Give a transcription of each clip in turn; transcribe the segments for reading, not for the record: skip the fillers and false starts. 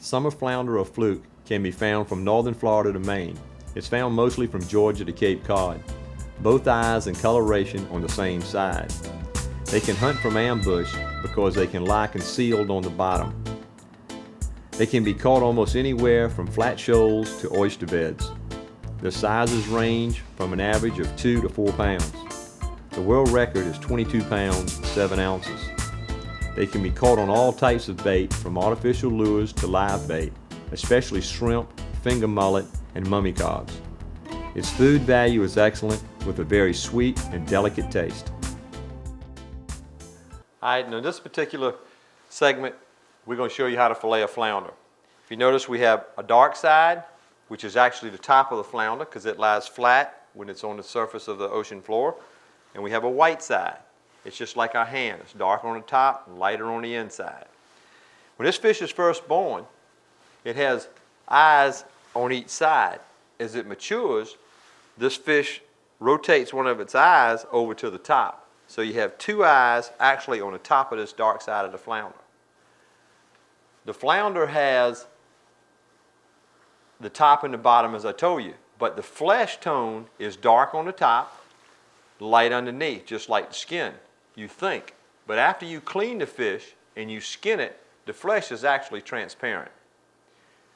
Summer flounder or fluke can be found from northern Florida to Maine. It's found mostly from Georgia to Cape Cod. Both eyes and coloration on the same side. They can hunt from ambush because they can lie concealed on the bottom. They can be caught almost anywhere from flat shoals to oyster beds. Their sizes range from an average of 2 to 4 pounds. The world record is 22 pounds 7 ounces. They can be caught on all types of bait, from artificial lures to live bait, especially shrimp, finger mullet, and mummycods. Its food value is excellent, with a very sweet and delicate taste. Alright, now in this particular segment, we're going to show you how to fillet a flounder. If you notice, we have a dark side, which is actually the top of the flounder because it lies flat when it's on the surface of the ocean floor. And we have a white side. It's just like our hand. It's darker on the top and lighter on the inside. When this fish is first born, it has eyes on each side. As it matures, this fish rotates one of its eyes over to the top. So you have two eyes actually on the top of this dark side of the flounder. The flounder has the top and the bottom, as I told you, but the flesh tone is dark on the top, light underneath, just like the skin, you think. But after you clean the fish and you skin it, the flesh is actually transparent.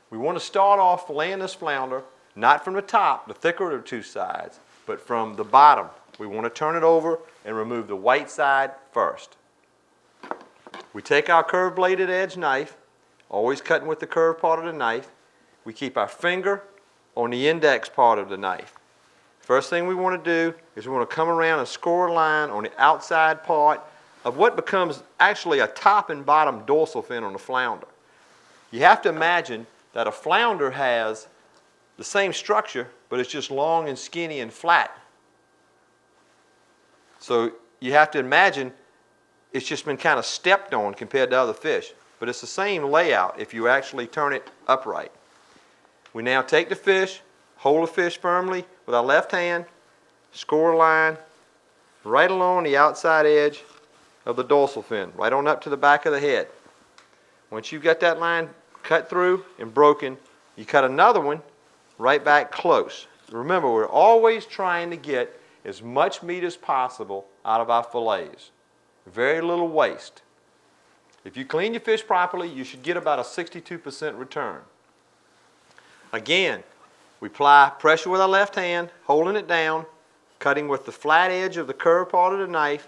We want to start off filleting this flounder, not from the top, the thicker of the two sides, but from the bottom. We want to turn it over and remove the white side first. We take our curved bladed edge knife, always cutting with the curved part of the knife. We keep our finger on the index part of the knife. First thing we want to do is we want to come around and score a line on the outside part of what becomes actually a top and bottom dorsal fin on the flounder. You have to imagine that a flounder has the same structure, but it's just long and skinny and flat. So you have to imagine it's just been kind of stepped on compared to other fish. But it's the same layout if you actually turn it upright. We now take the fish, hold the fish firmly with our left hand, score a line right along the outside edge of the dorsal fin, right on up to the back of the head. Once you've got that line cut through and broken, you cut another one right back close. Remember, we're always trying to get as much meat as possible out of our fillets. Very little waste. If you clean your fish properly, you should get about a 62% return. Again, we apply pressure with our left hand, holding it down, cutting with the flat edge of the curved part of the knife,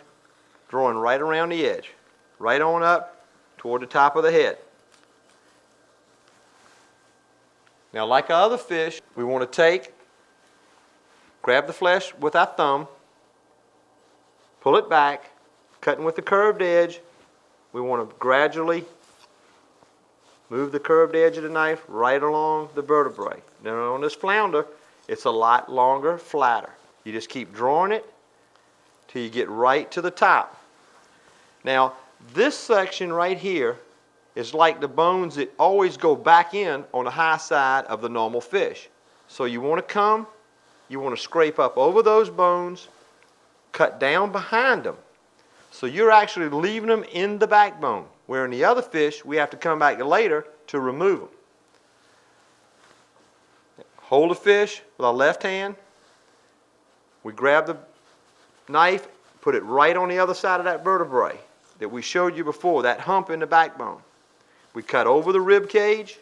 drawing right around the edge, right on up toward the top of the head. Now, like our other fish, we want to grab the flesh with our thumb, pull it back, cutting with the curved edge. We want to gradually move the curved edge of the knife right along the vertebrae. Now on this flounder, it's a lot longer, flatter. You just keep drawing it till you get right to the top. Now this section right here is like the bones that always go back in on the high side of the normal fish. So you want to scrape up over those bones, cut down behind them. So you're actually leaving them in the backbone, where in the other fish, we have to come back later to remove them. Hold the fish with our left hand. We grab the knife, put it right on the other side of that vertebrae that we showed you before, that hump in the backbone. We cut over the rib cage,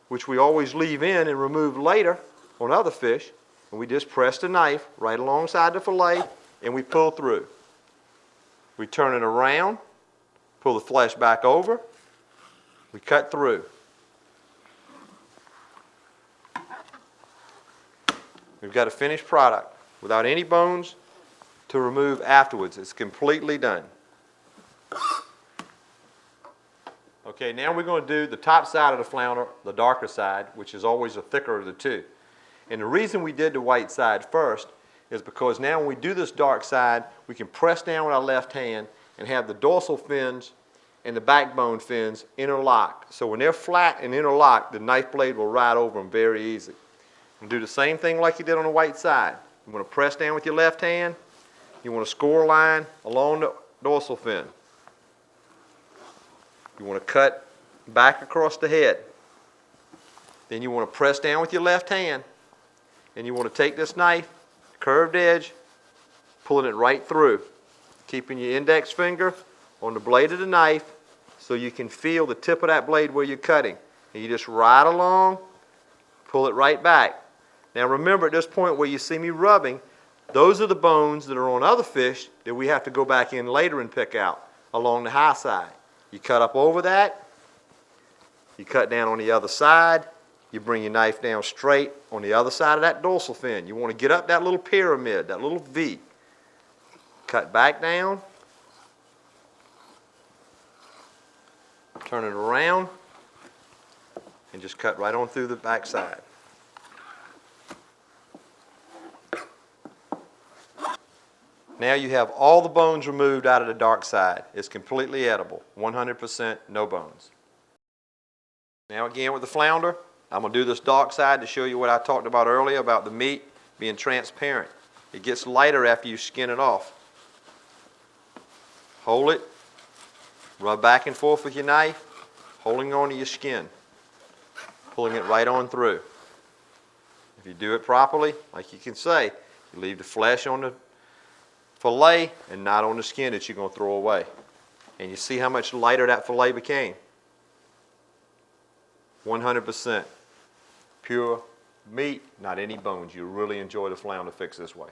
which we always leave in and remove later on other fish, and we just press the knife right alongside the fillet and we pull through. We turn it around, pull the flesh back over, we cut through. We've got a finished product without any bones to remove afterwards. It's completely done. Okay, now we're going to do the top side of the flounder, the darker side, which is always the thicker of the two. And the reason we did the white side first is because now when we do this dark side, we can press down with our left hand and have the dorsal fins and the backbone fins interlocked. So when they're flat and interlocked, the knife blade will ride over them very easy. And do the same thing like you did on the white side. You want to press down with your left hand. You want to score a line along the dorsal fin. You want to cut back across the head. Then you want to press down with your left hand, and you want to take this knife, curved edge, pulling it right through, keeping your index finger on the blade of the knife so you can feel the tip of that blade where you're cutting. And you just ride along, pull it right back. Now remember, at this point where you see me rubbing, those are the bones that are on other fish that we have to go back in later and pick out along the high side. You cut up over that, you cut down on the other side, you bring your knife down straight on the other side of that dorsal fin. You want to get up that little pyramid, that little V. Cut back down, turn it around, and just cut right on through the back side. Now you have all the bones removed out of the dark side. It's completely edible, 100% no bones. Now again with the flounder, I'm going to do this dark side to show you what I talked about earlier about the meat being transparent. It gets lighter after you skin it off. Hold it, rub back and forth with your knife, holding on to your skin, pulling it right on through. If you do it properly, like you can say, you leave the flesh on the fillet and not on the skin that you're going to throw away. And you see how much lighter that fillet became? 100% pure meat, not any bones. You really enjoy the flounder fix this way.